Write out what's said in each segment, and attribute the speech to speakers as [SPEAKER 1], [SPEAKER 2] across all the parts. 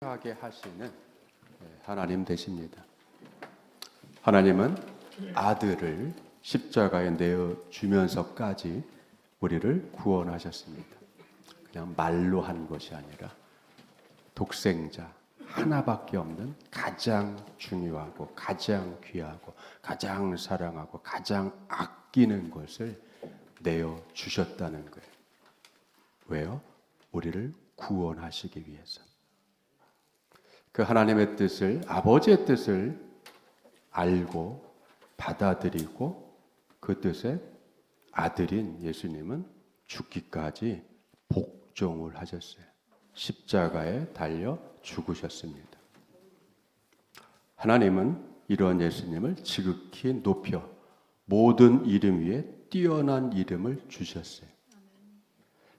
[SPEAKER 1] 하게 하시는 하나님 되십니다. 하나님은 아들을 십자가에 내어 주면서까지 우리를 구원하셨습니다. 그냥 말로 한 것이 아니라 독생자 하나밖에 없는 가장 중요하고 가장 귀하고 가장 사랑하고 가장 아끼는 것을 내어 주셨다는 거예요. 왜요? 우리를 구원하시기 위해서. 그 하나님의 뜻을, 아버지의 뜻을 알고 받아들이고 그 뜻에 아들인 예수님은 죽기까지 복종을 하셨어요. 십자가에 달려 죽으셨습니다. 하나님은 이런 예수님을 지극히 높여 모든 이름 위에 뛰어난 이름을 주셨어요.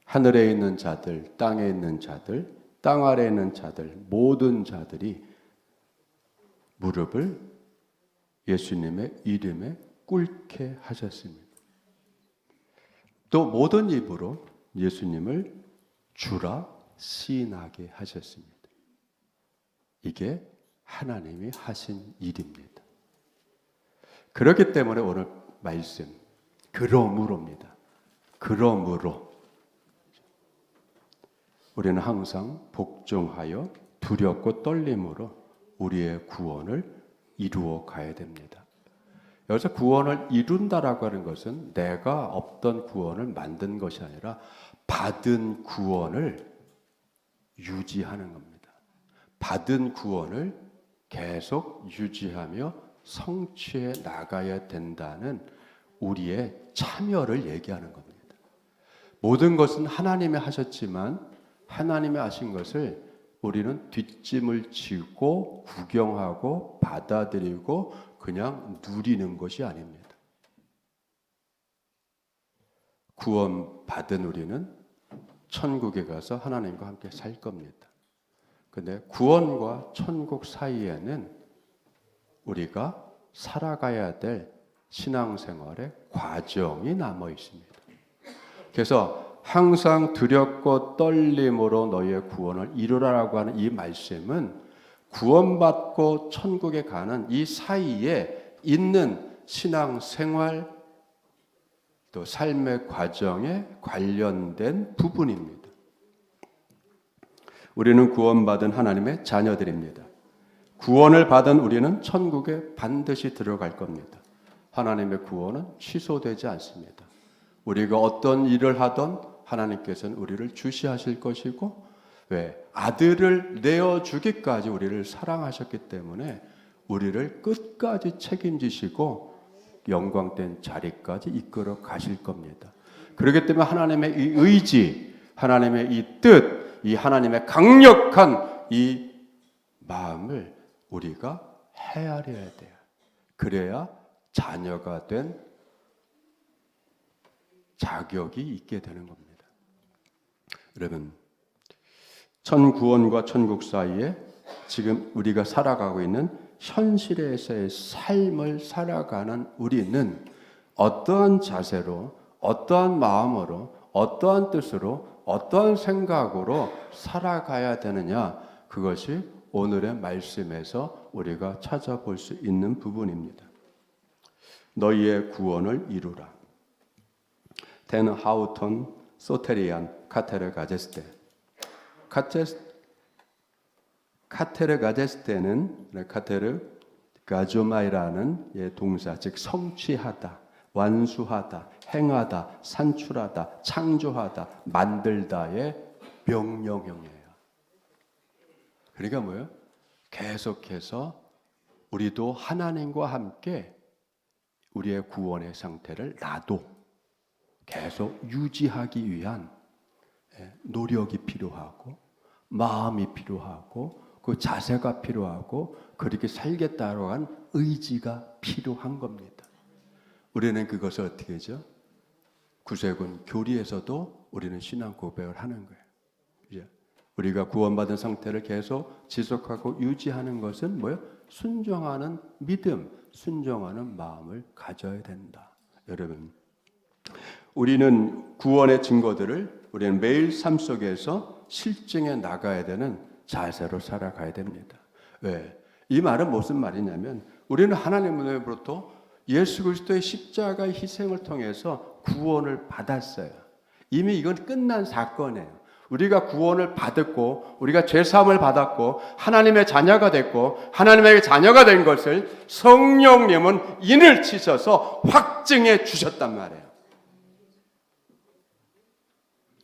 [SPEAKER 1] 하늘에 있는 자들, 땅에 있는 자들, 땅 아래에 있는 자들, 모든 자들이 무릎을 예수님의 이름에 꿇게 하셨습니다. 또 모든 입으로 예수님을 주라 시인하게 하셨습니다. 이게 하나님이 하신 일입니다. 그렇기 때문에 오늘 말씀, 그러므로입니다. 그러므로 우리는 항상 복종하여 두렵고 떨림으로 우리의 구원을 이루어 가야 됩니다. 여기서 구원을 이룬다라고 하는 것은 내가 없던 구원을 만든 것이 아니라 받은 구원을 유지하는 겁니다. 받은 구원을 계속 유지하며 성취해 나가야 된다는 우리의 참여를 얘기하는 겁니다. 모든 것은 하나님이 하셨지만 하나님이 하신 것을 우리는 뒷짐을 지고 구경하고 받아들이고 그냥 누리는 것이 아닙니다. 구원받은 우리는 천국에 가서 하나님과 함께 살 겁니다. 근데 구원과 천국 사이에는 우리가 살아가야 될 신앙생활의 과정이 남아 있습니다. 그래서 항상 두렵고 떨림으로 너희의 구원을 이루라라고 하는 이 말씀은 구원받고 천국에 가는 이 사이에 있는 신앙생활 또 삶의 과정에 관련된 부분입니다. 우리는 구원받은 하나님의 자녀들입니다. 구원을 받은 우리는 천국에 반드시 들어갈 겁니다. 하나님의 구원은 취소되지 않습니다. 우리가 어떤 일을 하던 하나님께서는 우리를 주시하실 것이고, 왜? 아들을 내어주기까지 우리를 사랑하셨기 때문에 우리를 끝까지 책임지시고 영광된 자리까지 이끌어 가실 겁니다. 그렇기 때문에 하나님의 이 의지, 하나님의 이 뜻, 이 하나님의 강력한 이 마음을 우리가 헤아려야 돼요. 그래야 자녀가 된 자격이 있게 되는 겁니다. 여러분, 천구원과 천국 사이에 지금 우리가 살아가고 있는 현실에서의 삶을 살아가는 우리는 어떠한 자세로, 어떠한 마음으로, 어떠한 뜻으로, 어떠한 생각으로 살아가야 되느냐, 그것이 오늘의 말씀에서 우리가 찾아볼 수 있는 부분입니다. 너희의 구원을 이루라. 데는 하우턴 소테리안 카테르 가제스테. 카테르 가제스테는 카테르 가조마이라는 동사, 즉 성취하다, 완수하다, 행하다, 산출하다, 창조하다, 만들다의 명령형이에요. 그러니까 뭐예요? 계속해서 우리도 하나님과 함께 우리의 구원의 상태를 나도 계속 유지하기 위한 노력이 필요하고 마음이 필요하고 그 자세가 필요하고 그렇게 살겠다고 한 의지가 필요한 겁니다. 우리는 그것을 어떻게 하죠? 구세군 교리에서도 우리는 신앙 고백을 하는 거예요. 우리가 구원받은 상태를 계속 지속하고 유지하는 것은 뭐예요? 순종하는 믿음, 순종하는 마음을 가져야 된다. 여러분, 우리는 구원의 증거들을 우리는 매일 삶 속에서 실증해 나가야 되는 자세로 살아가야 됩니다. 왜? 이 말은 무슨 말이냐면 우리는 하나님으로부터 예수 그리스도의 십자가의 희생을 통해서 구원을 받았어요. 이미 이건 끝난 사건이에요. 우리가 구원을 받았고 우리가 죄사함을 받았고 하나님의 자녀가 됐고 하나님의 자녀가 된 것을 성령님은 인을 치셔서 확증해 주셨단 말이에요.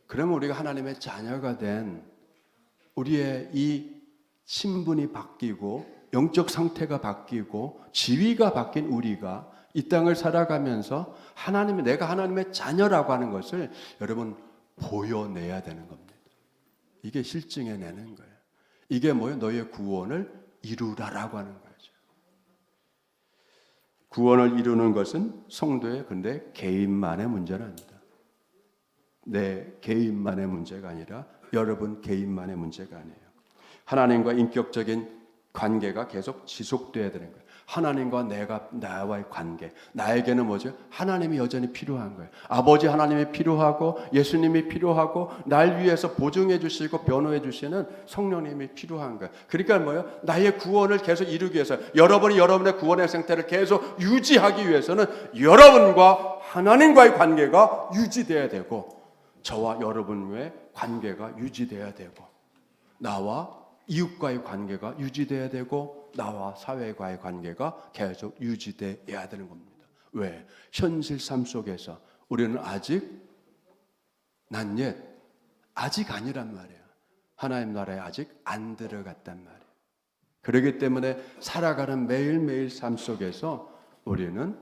[SPEAKER 1] 그러면 우리가 하나님의 자녀가 된 우리의 이 신분이 바뀌고 영적 상태가 바뀌고 지위가 바뀐 우리가 이 땅을 살아가면서 내가 하나님의 자녀라고 하는 것을 여러분 보여내야 되는 겁니다. 이게 실증해내는 거예요. 이게 뭐예요? 너의 구원을 이루라라고 하는 거죠. 구원을 이루는 것은 성도의 근데 개인만의 문제는 아니다. 내 개인만의 문제가 아니라 여러분 개인만의 문제가 아니에요. 하나님과 인격적인 관계가 계속 지속돼야 되는 거예요. 하나님과 나와의 관계. 나에게는 뭐죠? 하나님이 여전히 필요한 거예요. 아버지 하나님이 필요하고 예수님이 필요하고 날 위해서 보증해 주시고 변호해 주시는 성령님이 필요한 거예요. 그러니까 뭐예요? 나의 구원을 계속 이루기 위해서 여러분이 여러분의 구원의 상태를 계속 유지하기 위해서는 여러분과 하나님과의 관계가 유지돼야 되고 저와 여러분의 관계가 유지돼야 되고 나와 이웃과의 관계가 유지돼야 되고 나와 사회과의 관계가 계속 유지돼야 되는 겁니다. 왜? 현실 삶 속에서 우리는 아직 아직 아니란 말이에요. 하나님 나라에 아직 안 들어갔단 말이에요. 그렇기 때문에 살아가는 매일매일 삶 속에서 우리는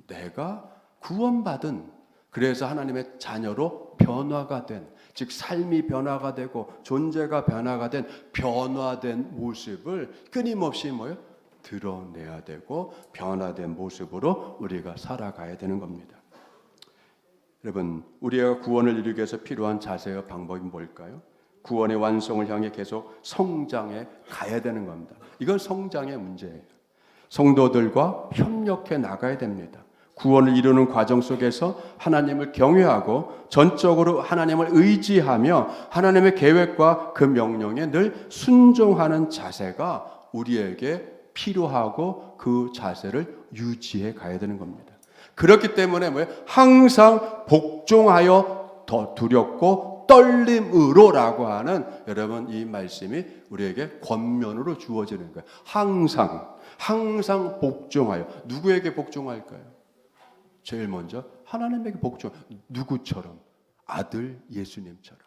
[SPEAKER 1] 내가 구원받은 그래서 하나님의 자녀로 변화가 된 즉 삶이 변화가 되고 존재가 변화가 된 변화된 모습을 끊임없이 뭐예요? 드러내야 되고 변화된 모습으로 우리가 살아가야 되는 겁니다. 여러분 우리가 구원을 이루기 위해서 필요한 자세와 방법이 뭘까요? 구원의 완성을 향해 계속 성장해 가야 되는 겁니다. 이건 성장의 문제예요. 성도들과 협력해 나가야 됩니다. 구원을 이루는 과정 속에서 하나님을 경외하고 전적으로 하나님을 의지하며 하나님의 계획과 그 명령에 늘 순종하는 자세가 우리에게 필요하고 그 자세를 유지해 가야 되는 겁니다. 그렇기 때문에 뭐예요? 항상 복종하여 더 두렵고 떨림으로라고 하는 여러분 이 말씀이 우리에게 권면으로 주어지는 거예요. 항상 복종하여 누구에게 복종할까요? 제일 먼저 하나님에게 복종. 누구처럼? 아들 예수님처럼.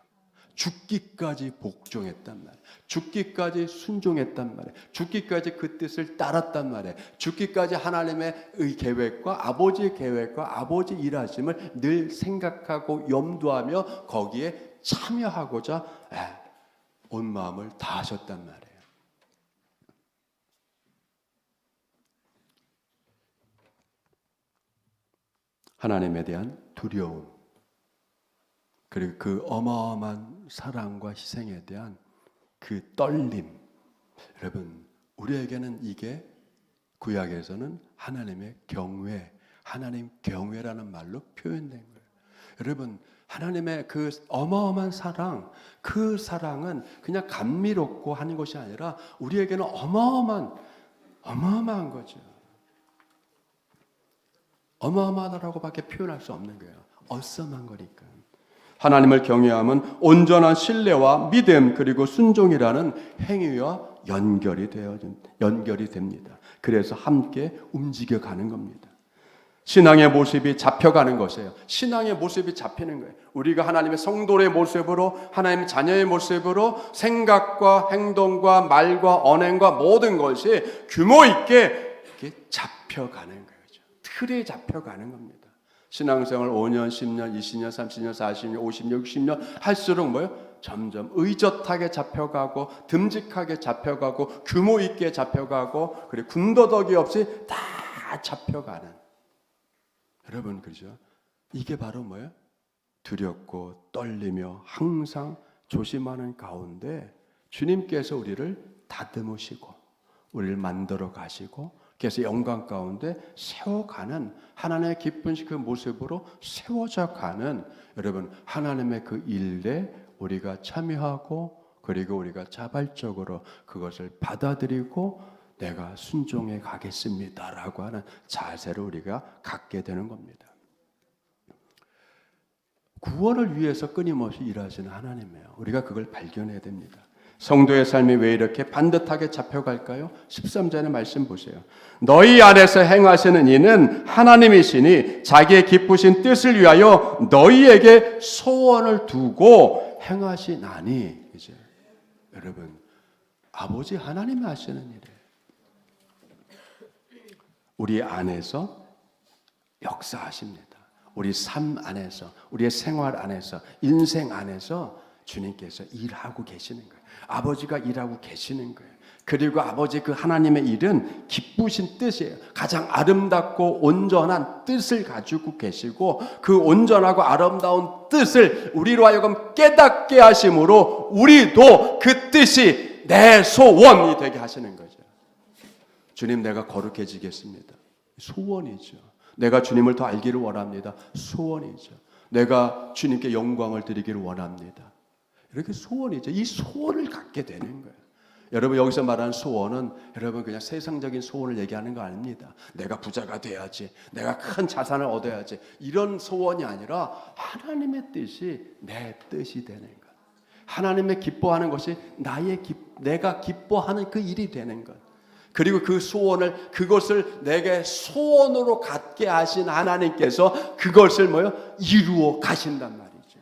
[SPEAKER 1] 죽기까지 복종했단 말이에요. 죽기까지 순종했단 말이에요. 죽기까지 그 뜻을 따랐단 말이에요. 죽기까지 하나님의 계획과 아버지의 계획과 아버지 일하심을 늘 생각하고 염두하며 거기에 참여하고자 온 마음을 다하셨단 말이에요. 하나님에 대한 두려움 그리고 그 어마어마한 사랑과 희생에 대한 그 떨림 여러분 우리에게는 이게 구약에서는 하나님의 경외 하나님 경외라는 말로 표현된 거예요. 여러분 하나님의 그 어마어마한 사랑 그 사랑은 그냥 감미롭고 하는 것이 아니라 우리에게는 어마어마한 거죠. 어마어마하다라고밖에 표현할 수 없는 거예요. 어썸한 거니까. 하나님을 경외함은 온전한 신뢰와 믿음 그리고 순종이라는 행위와 연결이 됩니다. 그래서 함께 움직여가는 겁니다. 신앙의 모습이 잡혀가는 것이에요. 신앙의 모습이 잡히는 거예요. 우리가 하나님의 성도의 모습으로 하나님의 자녀의 모습으로 생각과 행동과 말과 언행과 모든 것이 규모 있게 이렇게 잡혀가는 거예요. 틀에 잡혀가는 겁니다. 신앙생활 5년, 10년, 20년, 30년, 40년, 50년, 60년 할수록 뭐예요? 점점 의젓하게 잡혀가고 듬직하게 잡혀가고 규모 있게 잡혀가고 그리고 군더더기 없이 다 잡혀가는 여러분 그렇죠? 이게 바로 뭐예요? 두렵고 떨리며 항상 조심하는 가운데 주님께서 우리를 다듬으시고 우리를 만들어 가시고 그래서 영광 가운데 세워가는 하나님의 기쁜 그 모습으로 세워져 가는 여러분 하나님의 그 일에 우리가 참여하고 그리고 우리가 자발적으로 그것을 받아들이고 내가 순종해 가겠습니다라고 하는 자세를 우리가 갖게 되는 겁니다. 구원을 위해서 끊임없이 일하시는 하나님이에요. 우리가 그걸 발견해야 됩니다. 성도의 삶이 왜 이렇게 반듯하게 잡혀갈까요? 13절의 말씀 보세요. 너희 안에서 행하시는 이는 하나님이시니 자기의 기쁘신 뜻을 위하여 너희에게 소원을 두고 행하시나니. 이제 여러분, 아버지 하나님이 하시는 일이에요. 우리 안에서 역사하십니다. 우리 삶 안에서, 우리의 생활 안에서, 인생 안에서 주님께서 일하고 계시는 거예요. 아버지가 일하고 계시는 거예요. 그리고 아버지 그 하나님의 일은 기쁘신 뜻이에요. 가장 아름답고 온전한 뜻을 가지고 계시고 그 온전하고 아름다운 뜻을 우리로 하여금 깨닫게 하심으로 우리도 그 뜻이 내 소원이 되게 하시는 거죠. 주님, 내가 거룩해지겠습니다. 소원이죠. 내가 주님을 더 알기를 원합니다. 소원이죠. 내가 주님께 영광을 드리기를 원합니다. 이렇게 소원이죠. 이 소원을 갖게 되는 거예요. 여러분, 여기서 말하는 소원은 여러분 그냥 세상적인 소원을 얘기하는 거 아닙니다. 내가 부자가 돼야지, 내가 큰 자산을 얻어야지, 이런 소원이 아니라 하나님의 뜻이 내 뜻이 되는 것. 하나님의 기뻐하는 것이 내가 기뻐하는 그 일이 되는 것. 그리고 그 소원을, 그것을 내게 소원으로 갖게 하신 하나님께서 그것을 이루어 가신단 말이죠.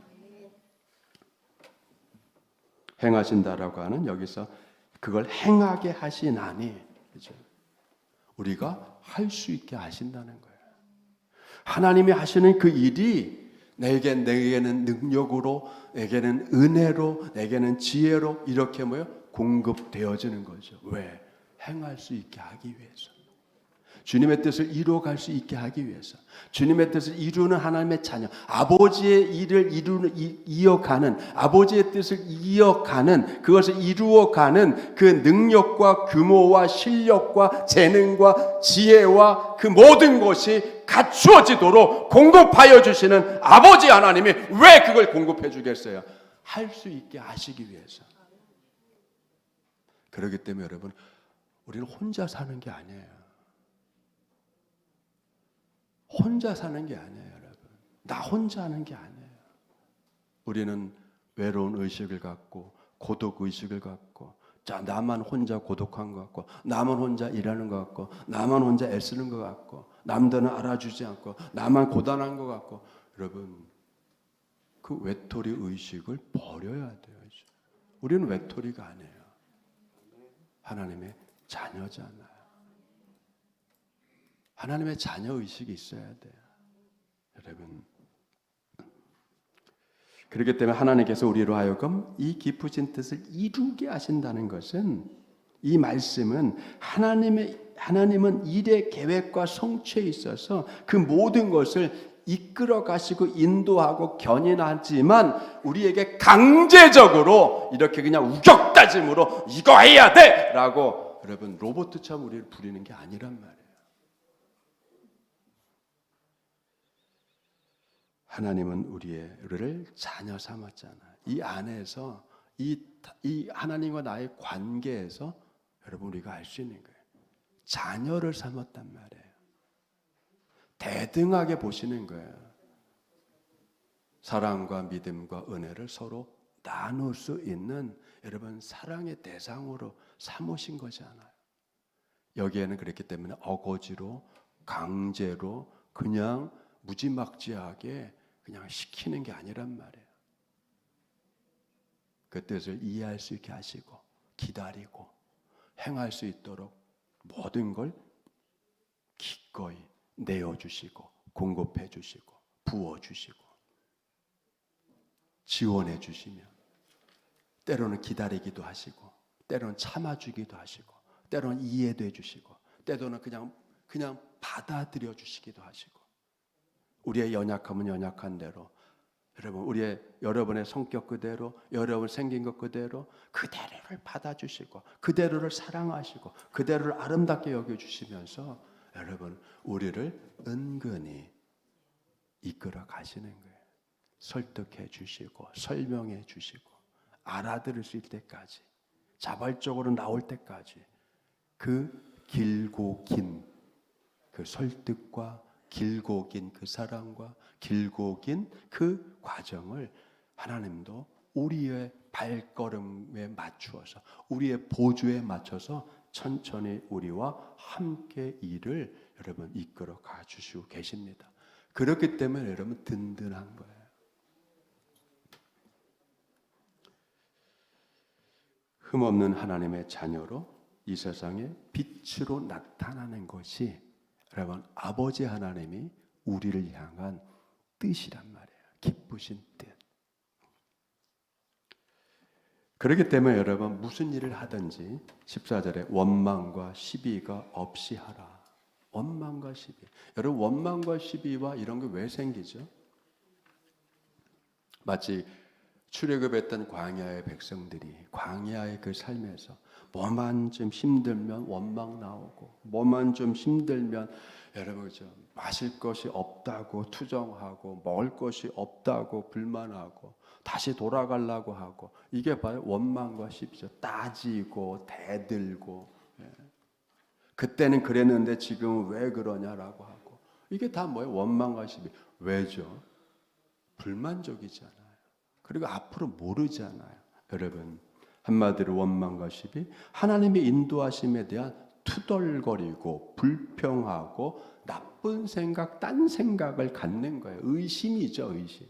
[SPEAKER 1] 행하신다라고 하는 여기서 그걸 행하게 하시나니, 그죠? 우리가 할 수 있게 하신다는 거예요. 하나님이 하시는 그 일이 내게는 능력으로, 내게는 은혜로, 내게는 지혜로 이렇게 공급되어지는 거죠. 왜? 행할 수 있게 하기 위해서. 주님의 뜻을 이루어갈 수 있게 하기 위해서. 주님의 뜻을 이루는 하나님의 자녀, 아버지의 일을 이어가는, 아버지의 뜻을 이어가는, 그것을 이루어가는 그 능력과 규모와 실력과 재능과 지혜와 그 모든 것이 갖추어지도록 공급하여 주시는 아버지 하나님이 왜 그걸 공급해 주겠어요? 할 수 있게 하시기 위해서. 그렇기 때문에 여러분, 우리는 혼자 사는 게 아니에요. 혼자 사는 게 아니에요, 여러분. 나 혼자 하는 게 아니에요. 우리는 외로운 의식을 갖고, 고독 의식을 갖고, 자, 나만 혼자 고독한 것 같고, 나만 혼자 일하는 것 같고, 나만 혼자 애쓰는 것 같고, 남들은 알아주지 않고, 나만 고단한 것 같고. 여러분, 그 외톨이 의식을 버려야 돼요. 우리는 외톨이가 아니에요. 하나님의 자녀잖아요. 하나님의 자녀 의식이 있어야 돼요. 여러분, 그렇기 때문에 하나님께서 우리로 하여금 이 기쁘신 뜻을 이루게 하신다는 것은, 이 말씀은 하나님은 일의 계획과 성취에 있어서 그 모든 것을 이끌어 가시고 인도하고 견인하지만 우리에게 강제적으로 이렇게 그냥 우격다짐으로 이거 해야 돼! 라고 여러분 로봇처럼 우리를 부리는 게 아니란 말이에요. 하나님은 우리를 자녀 삼았잖아요. 이 안에서 이 하나님과 나의 관계에서 여러분 우리가 알 수 있는 거예요. 자녀를 삼았단 말이에요. 대등하게 보시는 거예요. 사랑과 믿음과 은혜를 서로 나눌 수 있는 여러분 사랑의 대상으로 삼으신 거잖아요. 여기에는 그렇기 때문에 어거지로 강제로 그냥 무지막지하게 그냥 시키는 게 아니란 말이에요. 그 뜻을 이해할 수 있게 하시고 기다리고 행할 수 있도록 모든 걸 기꺼이 내어주시고 공급해 주시고 부어주시고 지원해 주시며 때로는 기다리기도 하시고 때로는 참아주기도 하시고 때로는 이해도 해주시고 때로는 그냥 받아들여 주시기도 하시고 우리의 연약함은 연약한 대로 여러분의 성격 그대로 여러분 생긴 것 그대로를 받아주시고 그대로를 사랑하시고 그대로를 아름답게 여겨주시면서 여러분 우리를 은근히 이끌어 가시는 거예요. 설득해 주시고 설명해 주시고 알아들을 수 있을 때까지, 자발적으로 나올 때까지 그 길고 긴 그 설득과 길고 긴 그 사랑과 길고 긴 그 과정을 하나님도 우리의 발걸음에 맞추어서, 우리의 보조에 맞춰서 천천히 우리와 함께 일을 여러분 이끌어 가 주시고 계십니다. 그렇기 때문에 여러분 든든한 거예요. 흠없는 하나님의 자녀로 이 세상에 빛으로 나타나는 것이 여러분 아버지 하나님이 우리를 향한 뜻이란 말이에요. 기쁘신 뜻. 그렇기 때문에 여러분 무슨 일을 하든지 14절에 원망과 시비가 없이 하라. 원망과 시비. 여러분 원망과 시비와 이런 게 왜 생기죠? 마치 출애굽했던 광야의 백성들이 광야의 그 삶에서 뭐만 좀 힘들면 원망 나오고, 뭐만 좀 힘들면 여러분 좀 마실 것이 없다고 투정하고, 먹을 것이 없다고 불만하고, 다시 돌아가려고 하고, 이게 바로 원망과 시비죠. 따지고 대들고, 그때는 그랬는데 지금은 왜 그러냐라고 하고, 이게 다 뭐예요? 원망과 시비. 왜죠? 불만족이잖아요. 그리고 앞으로 모르잖아요. 여러분 한마디로 원망과 시비, 하나님의 인도하심에 대한 투덜거리고 불평하고 나쁜 생각, 딴 생각을 갖는 거예요. 의심이죠, 의심.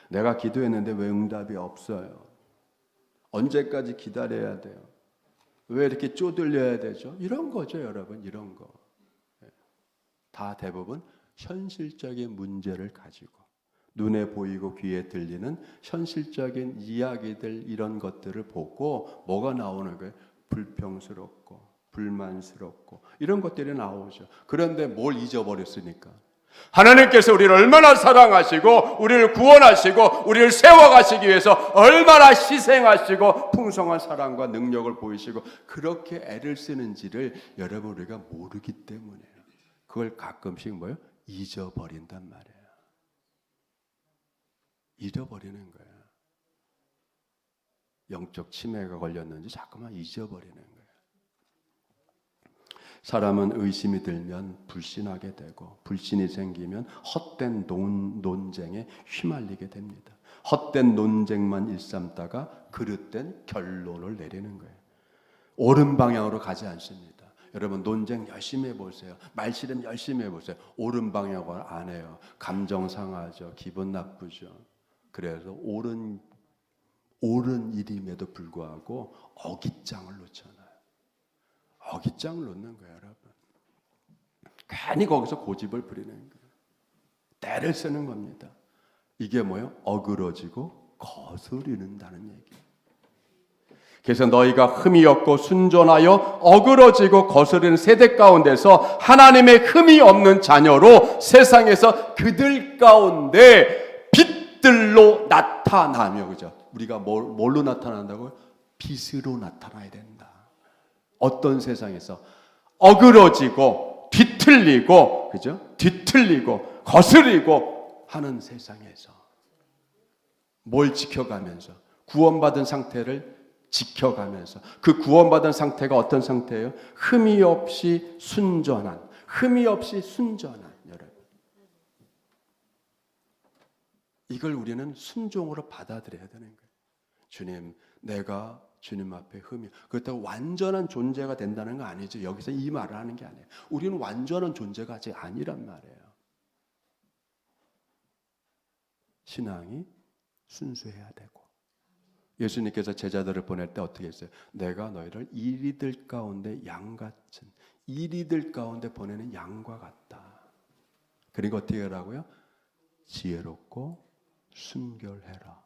[SPEAKER 1] 내가 기도했는데 왜 응답이 없어요? 언제까지 기다려야 돼요? 왜 이렇게 쪼들려야 되죠? 이런 거죠, 여러분. 이런 거. 다 대부분 현실적인 문제를 가지고 눈에 보이고 귀에 들리는 현실적인 이야기들, 이런 것들을 보고 뭐가 나오는 거예요? 불평스럽고 불만스럽고 이런 것들이 나오죠. 그런데 뭘 잊어버렸으니까? 하나님께서 우리를 얼마나 사랑하시고 우리를 구원하시고 우리를 세워가시기 위해서 얼마나 희생하시고 풍성한 사랑과 능력을 보이시고 그렇게 애를 쓰는지를 여러분 우리가 모르기 때문에 그걸 가끔씩 뭐예요? 잊어버린단 말이에요. 잊어버리는 거예요. 영적 치매가 걸렸는지 자꾸만 잊어버리는 거예요. 사람은 의심이 들면 불신하게 되고, 불신이 생기면 헛된 논쟁에 휘말리게 됩니다. 헛된 논쟁만 일삼다가 그릇된 결론을 내리는 거예요. 옳은 방향으로 가지 않습니다. 여러분 논쟁 열심히 해보세요. 말씨름 열심히 해보세요. 옳은 방향으로 안 해요. 감정 상하죠. 기분 나쁘죠. 그래서 옳은 일임에도 불구하고 어깃장을 놓잖아요. 어깃장을 놓는 거예요, 여러분. 괜히 거기서 고집을 부리는 거예요. 때를 쓰는 겁니다. 이게 뭐예요? 어그러지고 거스르는다는 얘기예요. 그래서 너희가 흠이 없고 순전하여 어그러지고 거스르는 세대 가운데서 하나님의 흠이 없는 자녀로 세상에서 그들 가운데 빛들로 나타나며, 그죠? 우리가 뭘로 나타난다고요? 빛으로 나타나야 된다. 어떤 세상에서 어그러지고 뒤틀리고, 그죠? 뒤틀리고 거스리고 하는 세상에서 뭘 지켜가면서 구원받은 상태를 지켜가면서, 그 구원받은 상태가 어떤 상태예요? 흠이 없이 순전한, 흠이 없이 순전한, 여러분. 이걸 우리는 순종으로 받아들여야 되는 거예요. 주님, 내가 주님 앞에 흠이, 그렇다고 완전한 존재가 된다는 거 아니죠. 여기서 이 말을 하는 게 아니에요. 우리는 완전한 존재가 아직 아니란 말이에요. 신앙이 순수해야 되고, 예수님께서 제자들을 보낼 때 어떻게 했어요? 내가 너희를 이리들 가운데 양같은, 이리들 가운데 보내는 양과 같다. 그리고 어떻게 하라고요? 지혜롭고 순결해라.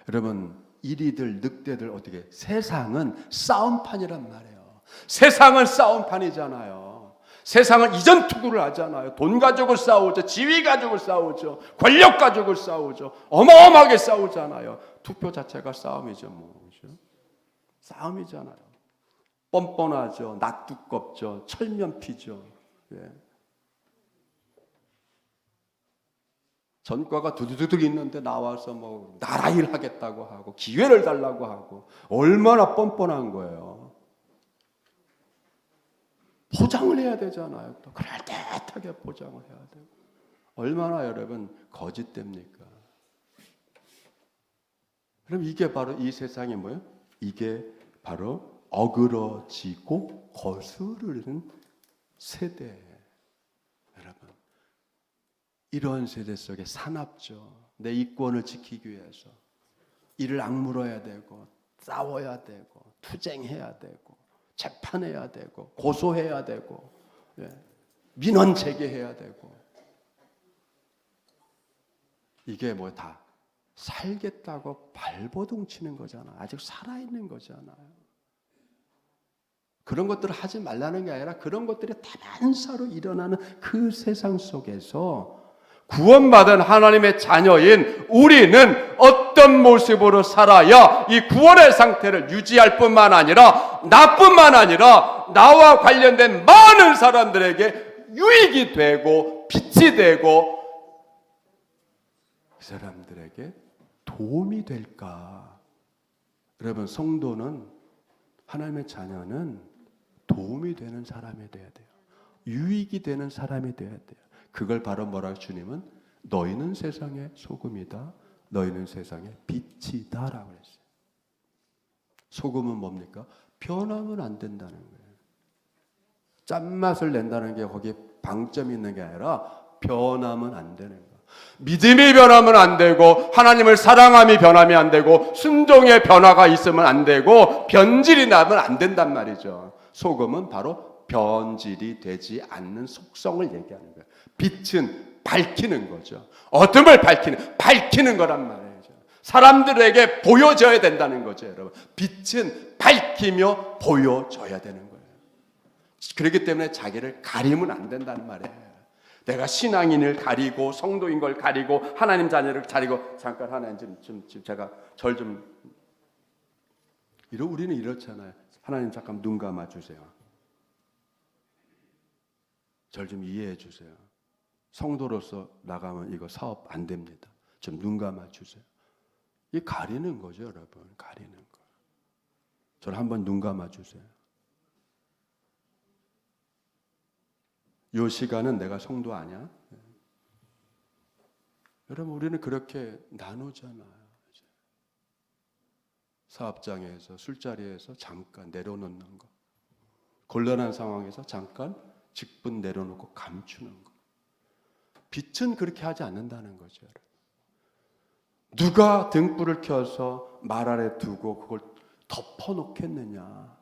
[SPEAKER 1] 여러분, 이리들, 늑대들 어떻게? 세상은 싸움판이란 말이에요. 세상은 싸움판이잖아요. 세상은 이전 투구를 하잖아요. 돈 가지고 싸우죠. 지위 가지고 싸우죠. 권력 가지고 싸우죠. 어마어마하게 싸우잖아요. 투표 자체가 싸움이죠, 뭐. 그렇죠? 싸움이잖아요. 뻔뻔하죠. 낯 두껍죠. 철면피죠. 예. 전과가 두두두둑 있는데 나와서 뭐 나라 일 하겠다고 하고 기회를 달라고 하고 얼마나 뻔뻔한 거예요. 포장을 해야 되잖아요. 또 그럴듯하게 포장을 해야 되고 얼마나 여러분 거짓됩니까? 그럼 이게 바로 이 세상이 뭐예요? 이게 바로 어그러지고 거스르는 세대. 여러분, 이런 세대 속에 사납죠. 내 이권을 지키기 위해서 이를 악물어야 되고 싸워야 되고 투쟁해야 되고 재판해야 되고 고소해야 되고 민원 제기해야 되고 이게 뭐 다 살겠다고 발버둥 치는 거잖아. 아직 살아있는 거잖아요. 그런 것들을 하지 말라는 게 아니라 그런 것들이 다반사로 일어나는 그 세상 속에서 구원받은 하나님의 자녀인 우리는 어떤 모습으로 살아야 이 구원의 상태를 유지할 뿐만 아니라 나뿐만 아니라 나와 관련된 많은 사람들에게 유익이 되고 빛이 되고 그 사람들에게 도움이 될까? 여러분, 성도는 하나님의 자녀는 도움이 되는 사람이 돼야 돼요. 유익이 되는 사람이 돼야 돼요. 그걸 바로 뭐라고 주님은 너희는 세상의 소금이다. 너희는 세상의 빛이다라고 했어요. 소금은 뭡니까? 변하면 안 된다는 거예요. 짠맛을 낸다는 게 거기에 방점이 있는 게 아니라 변하면 안 되는 거예요. 믿음이 변하면 안 되고 하나님을 사랑함이 변하면 안 되고 순종의 변화가 있으면 안 되고 변질이 나면 안 된단 말이죠. 소금은 바로 변질이 되지 않는 속성을 얘기하는 거예요. 빛은 밝히는 거죠. 어둠을 밝히는 거란 말이죠. 사람들에게 보여져야 된다는 거죠, 여러분. 빛은 밝히며 보여줘야 되는 거예요. 그렇기 때문에 자기를 가리면 안 된다는 말이에요. 내가 신앙인을 가리고 성도인 걸 가리고 하나님 자녀를 가리고 잠깐 하나님 좀 제가 우리는 이렇잖아요. 하나님 잠깐 눈 감아 주세요. 절 좀 이해해 주세요. 성도로서 나가면 이거 사업 안 됩니다. 좀 눈 감아 주세요. 이 가리는 거죠, 여러분. 가리는 거. 절 한번 눈 감아 주세요. 요 시간은 내가 성도 아니야? 여러분, 우리는 그렇게 나누잖아요. 사업장에서 술자리에서 잠깐 내려놓는 거, 곤란한 상황에서 잠깐 직분 내려놓고 감추는 거. 빛은 그렇게 하지 않는다는 거죠. 여러분. 누가 등불을 켜서 말 아래 두고 그걸 덮어놓겠느냐?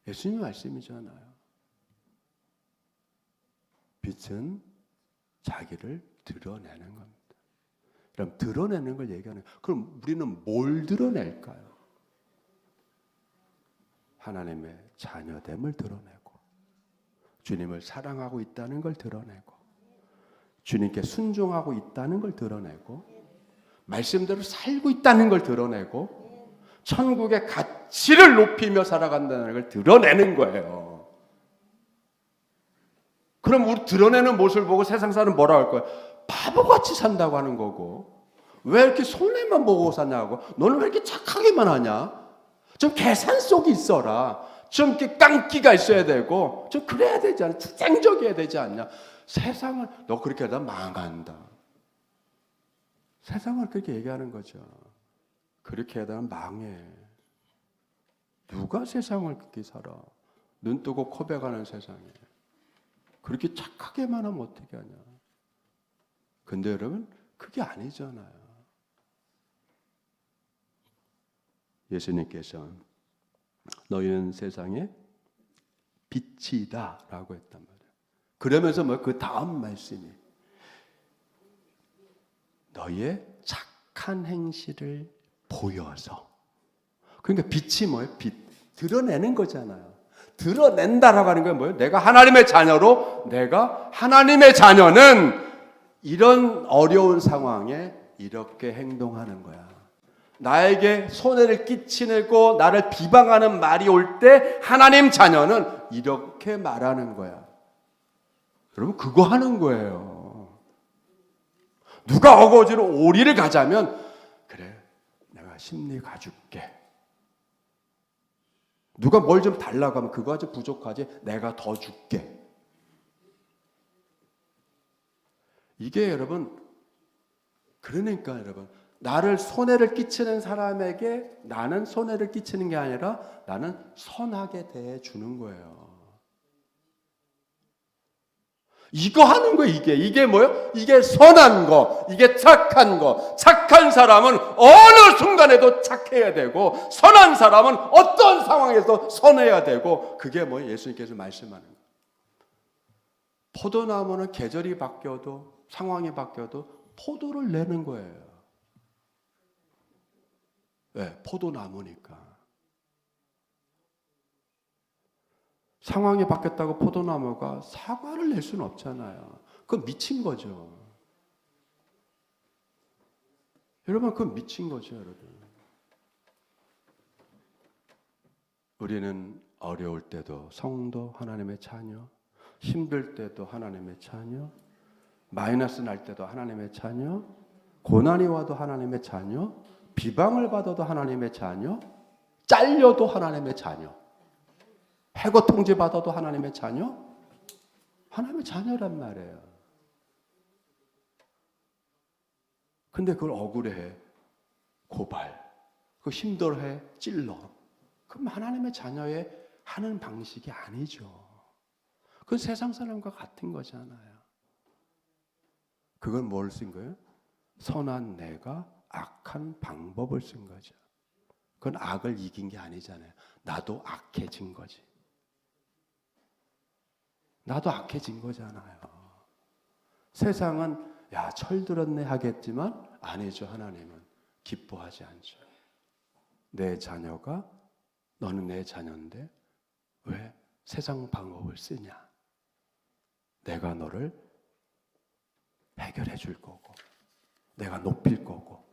[SPEAKER 1] 예수님 말씀이잖아요. 빛은 자기를 드러내는 겁니다. 그럼 드러내는 걸 얘기하는 거예요. 그럼 우리는 뭘 드러낼까요? 하나님의 자녀됨을 드러내고 주님을 사랑하고 있다는 걸 드러내고 주님께 순종하고 있다는 걸 드러내고 말씀대로 살고 있다는 걸 드러내고 천국의 가치를 높이며 살아간다는 걸 드러내는 거예요. 그럼 우리 드러내는 모습을 보고 세상 사람은 뭐라고 할 거예요? 바보같이 산다고 하는 거고 왜 이렇게 손해만 보고 사냐고 너는 왜 이렇게 착하게만 하냐? 좀 계산 속이 있어라. 좀 이렇게 깡기가 있어야 되고 좀 그래야 되지 않냐? 투쟁적이어야 되지 않냐? 세상을 너 그렇게 하다 망한다. 세상을 그렇게 얘기하는 거죠. 그렇게 하다 망해. 누가 세상을 그렇게 살아? 눈 뜨고 코백하는 세상에. 그렇게 착하게만 하면 어떻게 하냐. 근데 여러분 그게 아니잖아요. 예수님께서 너희는 세상의 빛이다 라고 했단 말이에요. 그러면서 그 다음 말씀이 너희의 착한 행실을 보여서 그러니까 빛이 뭐예요? 빛 드러내는 거잖아요. 드러낸다라고 하는 건 뭐예요? 내가 하나님의 자녀로 내가 하나님의 자녀는 이런 어려운 상황에 이렇게 행동하는 거야. 나에게 손해를 끼치고 나를 비방하는 말이 올 때 하나님 자녀는 이렇게 말하는 거야. 여러분 그거 하는 거예요. 누가 어거지로 오리를 가자면 그래, 내가 10리 가줄게. 누가 뭘 좀 달라고 하면 그거 아주 부족하지, 내가 더 줄게. 이게 여러분, 그러니까 여러분, 나를 손해를 끼치는 사람에게 나는 손해를 끼치는 게 아니라 나는 선하게 대해 주는 거예요. 이거 하는 거, 이게 뭐예요? 이게 선한 거, 이게 착한 거. 착한 사람은 어느 순간에도 착해야 되고, 선한 사람은 어떤 상황에서 선해야 되고, 그게 뭐예요? 예수님께서 말씀하는 거예요. 포도나무는 계절이 바뀌어도, 상황이 바뀌어도 포도를 내는 거예요. 왜? 포도나무니까. 상황이 바뀌었다고 포도나무가 사과를 낼 수는 없잖아요. 그건 미친 거죠. 여러분, 그건 미친 거죠, 여러분. 우리는 어려울 때도 성도 하나님의 자녀, 힘들 때도 하나님의 자녀, 마이너스 날 때도 하나님의 자녀, 고난이 와도 하나님의 자녀, 비방을 받아도 하나님의 자녀, 잘려도 하나님의 자녀, 해고 통지 받아도 하나님의 자녀? 하나님의 자녀란 말이에요. 근데 그걸 억울해해. 고발. 그거 힘들어해. 찔러. 그럼 하나님의 자녀의 하는 방식이 아니죠. 그건 세상 사람과 같은 거잖아요. 그건 뭘 쓴 거예요? 선한 내가 악한 방법을 쓴 거죠. 그건 악을 이긴 게 아니잖아요. 나도 악해진 거지. 나도 악해진 거잖아요. 세상은 야, 철들었네 하겠지만 아니죠. 하나님은 기뻐하지 않죠. 내 자녀가, 너는 내 자녀인데 왜 세상 방법을 쓰냐? 내가 너를 해결해 줄 거고, 내가 높일 거고,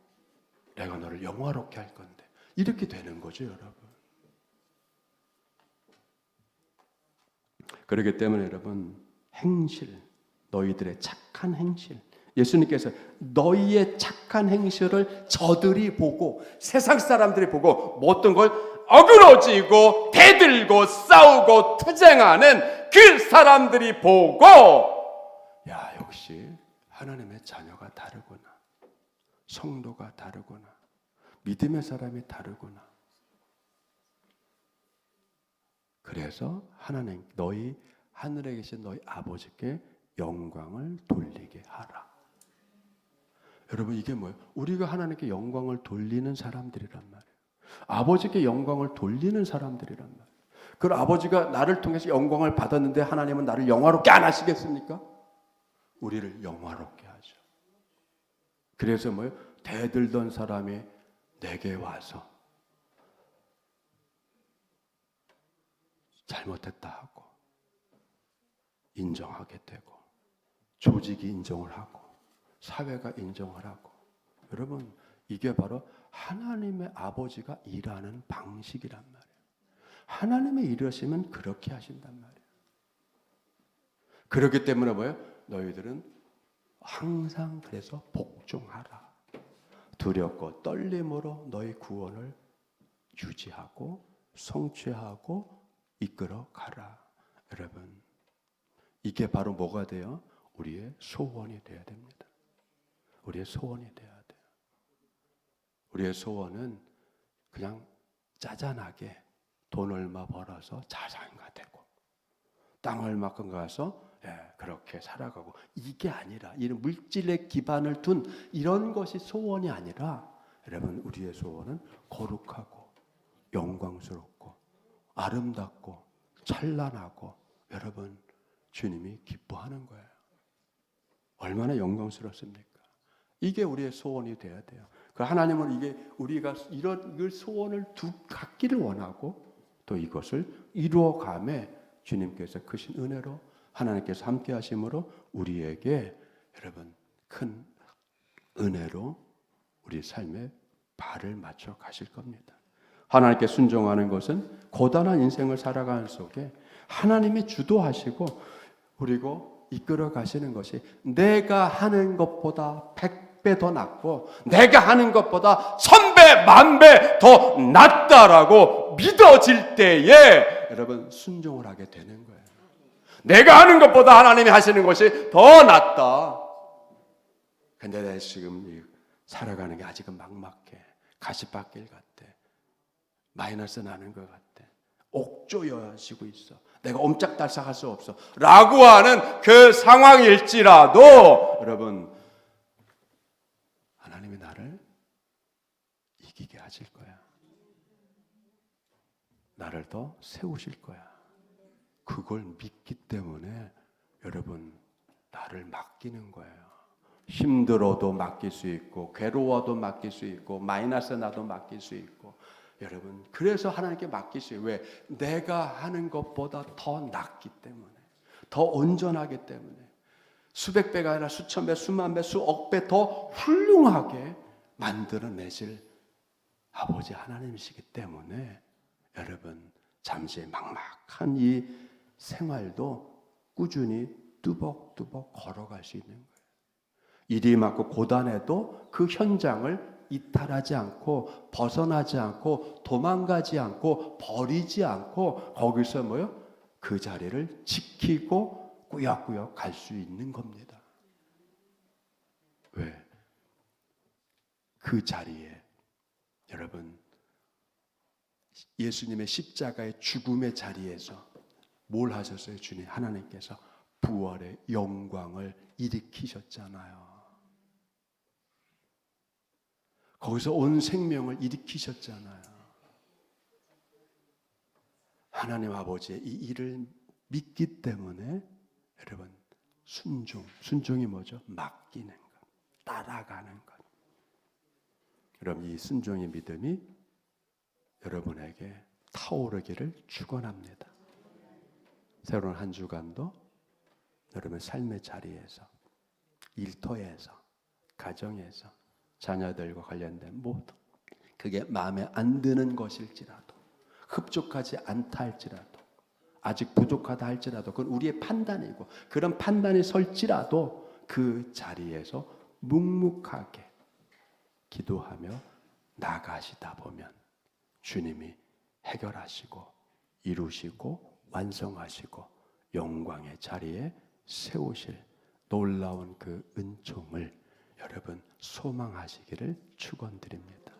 [SPEAKER 1] 내가 너를 영화롭게 할 건데, 이렇게 되는 거죠, 여러분. 그렇기 때문에 여러분, 행실, 너희들의 착한 행실, 예수님께서 너희의 착한 행실을 저들이 보고, 세상 사람들이 보고, 뭐 어떤 걸 어그러지고 대들고 싸우고 투쟁하는 그 사람들이 보고, 야, 역시 하나님의 자녀가 다르구나, 성도가 다르구나, 믿음의 사람이 다르구나. 그래서 하나님, 너희 하늘에 계신 너희 아버지께 영광을 돌리게 하라. 여러분, 이게 뭐예요? 우리가 하나님께 영광을 돌리는 사람들이란 말이에요. 아버지께 영광을 돌리는 사람들이란 말이에요. 그 아버지가 나를 통해서 영광을 받았는데 하나님은 나를 영화롭게 안 하시겠습니까? 우리를 영화롭게 하죠. 그래서 뭐예요? 대들던 사람이 내게 와서 잘못했다 하고 인정하게 되고, 조직이 인정을 하고, 사회가 인정을 하고. 여러분, 이게 바로 하나님의 아버지가 일하는 방식이란 말이에요. 하나님의 일하시면 그렇게 하신단 말이에요. 그렇기 때문에 뭐예요? 너희들은 항상 그래서 복종하라. 두렵고 떨림으로 너희 구원을 유지하고 성취하고 이끌어 가라. 여러분, 이게 바로 뭐가 돼요? 우리의 소원이 돼야 됩니다. 우리의 소원이 돼야 돼요. 우리의 소원은 그냥 짜잔하게 돈 얼마 벌어서 자산가 되고, 땅 얼마큼 가서 그렇게 살아가고, 이게 아니라, 이런 물질의 기반을 둔 이런 것이 소원이 아니라, 여러분, 우리의 소원은 거룩하고 영광스럽고 아름답고 찬란하고, 여러분, 주님이 기뻐하는 거예요. 얼마나 영광스럽습니까? 이게 우리의 소원이 돼야 돼요. 그 하나님은 이게 우리가 이런 소원을 갖기를 원하고, 또 이것을 이루어감에 주님께서 크신 은혜로, 하나님께서 함께 하심으로 우리에게 여러분 큰 은혜로 우리 삶에 발을 맞춰 가실 겁니다. 하나님께 순종하는 것은 고단한 인생을 살아가는 속에 하나님이 주도하시고, 그리고 이끌어 가시는 것이 내가 하는 것보다 100배 더 낫고 내가 하는 것보다 1000배, 10,000배 더 낫다라고 믿어질 때에 여러분 순종을 하게 되는 거예요. 내가 하는 것보다 하나님이 하시는 것이 더 낫다. 근데 내가 지금 살아가는 게 아직은 막막해. 가시밭길 같아. 마이너스 나는 것 같아. 옥조여지고 있어. 내가 옴짝달싹할 수 없어. 라고 하는 그 상황일지라도 여러분 하나님이 나를 이기게 하실 거야. 나를 더 세우실 거야. 그걸 믿기 때문에 여러분 나를 맡기는 거예요. 힘들어도 맡길 수 있고 괴로워도 맡길 수 있고 마이너스 나도 맡길 수 있고 여러분 그래서 하나님께 맡길 수 있어요. 왜? 내가 하는 것보다 더 낫기 때문에 더 온전하기 때문에 수백 배가 아니라 수천 배, 수만 배, 수억 배 더 훌륭하게 만들어내실 아버지 하나님이시기 때문에 여러분 잠시 막막한 이 생활도 꾸준히 뚜벅뚜벅 걸어갈 수 있는 거예요. 일이 많고 고단해도 그 현장을 이탈하지 않고 벗어나지 않고 도망가지 않고 버리지 않고 거기서 뭐요? 그 자리를 지키고 꾸역꾸역 갈 수 있는 겁니다. 왜? 그 자리에 여러분 예수님의 십자가의 죽음의 자리에서 뭘 하셨어요? 주님 하나님께서 부활의 영광을 일으키셨잖아요. 거기서 온 생명을 일으키셨잖아요. 하나님 아버지의 이 일을 믿기 때문에 여러분 순종이 뭐죠? 맡기는 것, 따라가는 것. 여러분 이 순종의 믿음이 여러분에게 타오르기를 축원합니다. 새로운 한 주간도 여러분 삶의 자리에서, 일터에서, 가정에서, 자녀들과 관련된 모든 그게 마음에 안 드는 것일지라도 흡족하지 않다 할지라도 아직 부족하다 할지라도 그건 우리의 판단이고 그런 판단이 설지라도 그 자리에서 묵묵하게 기도하며 나가시다 보면 주님이 해결하시고 이루시고 완성하시고 영광의 자리에 세우실 놀라운 그 은총을 여러분 소망하시기를 축원드립니다.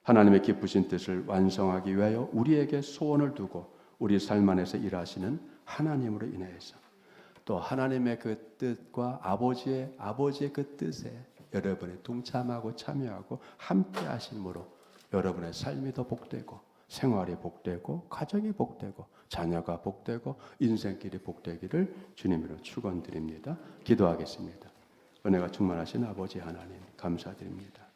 [SPEAKER 1] 하나님의 기쁘신 뜻을 완성하기 위하여 우리에게 소원을 두고 우리 삶 안에서 일하시는 하나님으로 인해서 또 하나님의 그 뜻과 아버지의 그 뜻에 여러분이 동참하고 참여하고 함께 하심으로 여러분의 삶이 더 복되고 생활이 복되고 가정이 복되고 자녀가 복되고 인생길이 복되기를 주님으로 축원드립니다. 기도하겠습니다. 은혜가 충만하신 아버지 하나님 감사드립니다.